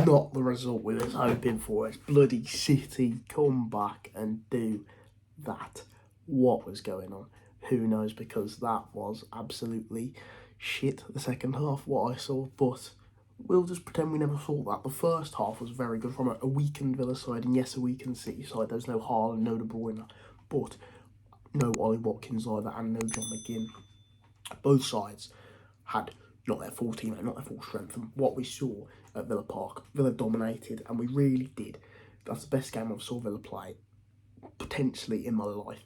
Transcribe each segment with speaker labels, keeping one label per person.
Speaker 1: not the result we was hoping for. It's bloody City come back and do that. What was going on? Who knows, because that was absolutely shit, the second half, what I saw. But we'll just pretend we never saw that. The first half was very good from a weakened Villa side, and yes, a weakened City side. There's no Haaland, no De Bruyne, but no Ollie Watkins either, and no John McGinn. Both sides had not their full team, not their full strength. And what we saw at Villa Park, Villa dominated, and we really did. That's the best game I've saw Villa play, potentially, in my life.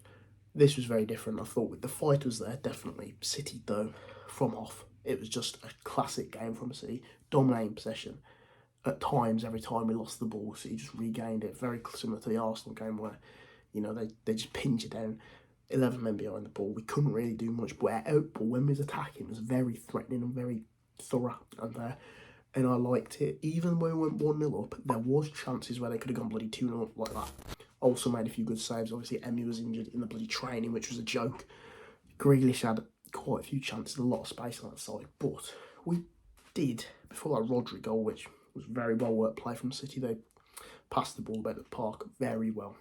Speaker 1: This was very different. I thought the fight was there, definitely. City, though, from off, it was just a classic game from City, dominating possession. At times, every time we lost the ball, City just regained it. Very similar to the Arsenal game where, they just pinch it down. 11 men behind the ball. We couldn't really do much, but our outball, when we was attacking, was very threatening and very thorough and I liked it. Even when we went 1-0 up, there was chances where they could have gone bloody 2-0 up like that. Also made a few good saves. Obviously, Emi was injured in the bloody training, which was a joke. Grealish had quite a few chances, a lot of space on that side. But we did, before that Rodri goal, which was very well worked play from City, they passed the ball about the park very well.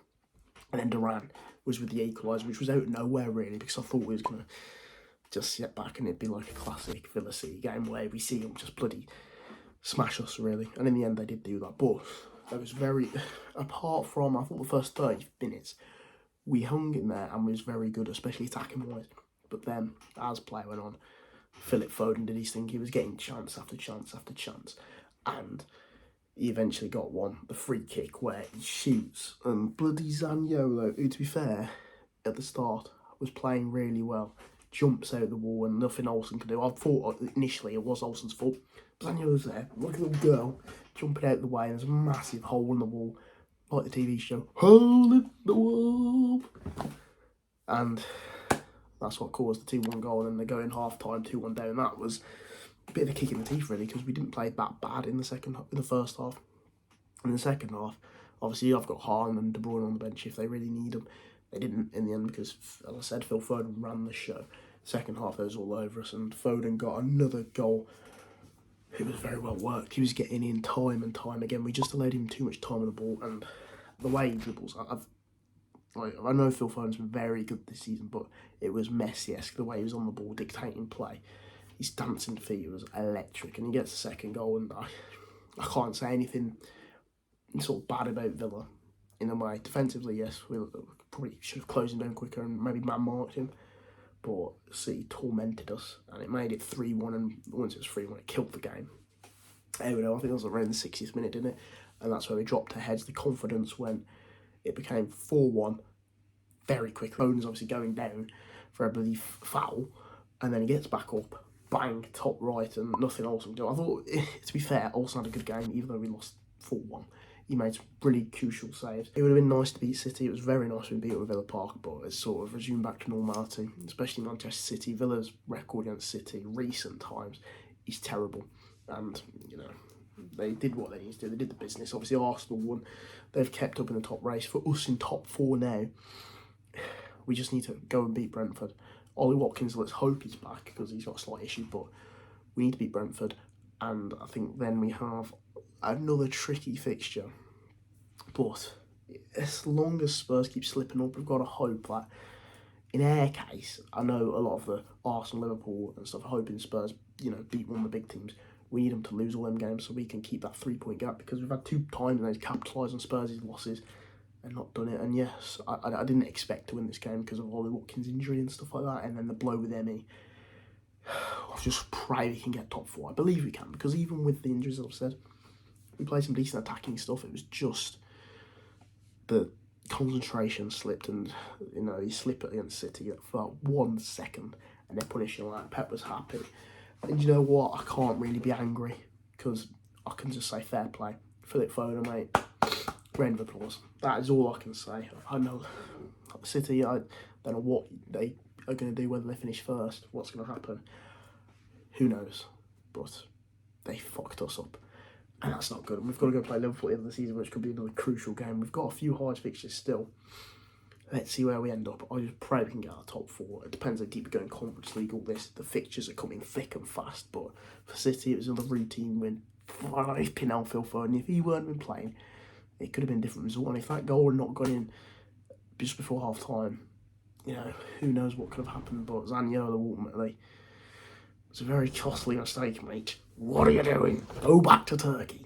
Speaker 1: And then Duran was with the equaliser, which was out of nowhere, really, because I thought we was going to just sit back and it'd be like a classic Villa City game where we see them just bloody smash us, really. And in the end, they did do that. But it was very, apart from, I thought the first 30 minutes, we hung in there and was very good, especially attacking-wise. But then, as play went on, Philip Foden did his thing. He was getting chance after chance after chance. And he eventually got one, the free kick, where he shoots. And bloody Zaniolo, who, to be fair, at the start, was playing really well, jumps out the wall and nothing Olsen could do. I thought initially it was Olsen's fault. Zaniolo's there, like a little girl, jumping out the way, and there's a massive hole in the wall, like the TV show, Hole in the Wall. And that's what caused the 2-1 goal, and they go in half-time, 2-1 down. That was a bit of a kick in the teeth, really, because we didn't play that bad in the first half. In the second half, obviously, I've got Haaland and De Bruyne on the bench if they really need them. They didn't in the end because, as I said, Phil Foden ran the show. Second half, it was all over us, and Foden got another goal. It was very well worked. He was getting in time and time again. We just allowed him too much time on the ball, and the way he dribbles, I know Phil Foden's been very good this season, but it was Messi-esque, the way he was on the ball, dictating play. His dancing feet was electric, and he gets the second goal, and I can't say anything sort of bad about Villa in a way. Defensively, yes, we probably should have closed him down quicker and maybe man-marked him, but City tormented us, and it made it 3-1, and once it was 3-1, it killed the game. Anyway, I think it was around the 60th minute, didn't it? And that's where we dropped our heads. The confidence went. It became 4-1 very quickly. Foden's obviously going down for a bloody foul, and then he gets back up, bang, top right, and nothing Olsen do. I thought, to be fair, Olsen had a good game, even though we lost 4-1. He made some really crucial saves. It would have been nice to beat City. It was very nice when we beat it with Villa Park, but it's sort of resumed back to normality, especially Manchester City. Villa's record against City, recent times, is terrible. And, they did what they needed to do. They did the business. Obviously, Arsenal won. They've kept up in the top race. For us in top 4 now, we just need to go and beat Brentford. Ollie Watkins, let's hope he's back because he's got a slight issue, but we need to beat Brentford. And I think then we have another tricky fixture. But as long as Spurs keep slipping up, we've got to hope that, in our case, I know a lot of the Arsenal, Liverpool and stuff are hoping Spurs, beat one of the big teams. We need them to lose all them games so we can keep that 3-point gap, because we've had 2 times and they've capitalised on Spurs' losses and not done it. And yes, I didn't expect to win this game because of Ollie Watkins' injury and stuff like that, and then the blow with Emi. I just pray we can get top 4. I believe we can, because even with the injuries, as I've said, we played some decent attacking stuff. It was just the concentration slipped, and he slipped against City for 1 second, and they're punishing like Pep was happy. And you know what? I can't really be angry because I can just say fair play. Philip Foden, mate. Round of applause. That is all I can say. I know City, I don't know what they are going to do, whether they finish first, what's going to happen. Who knows? But they fucked us up. And that's not good. And we've got to go play Liverpool at the end of the season, which could be another crucial game. We've got a few hard fixtures still. Let's see where we end up. I just pray we can get our top 4. It depends how deep we go in Conference League, all this. The fixtures are coming thick and fast. But for City, it was another routine win. flipping hell, Phil Foden. If he weren't been playing, it could have been a different result. And if that goal had not gone in just before half time, you know, who knows what could have happened. But Zaniolo ultimately, it's a very costly mistake, mate. What are you doing? Go back to Turkey.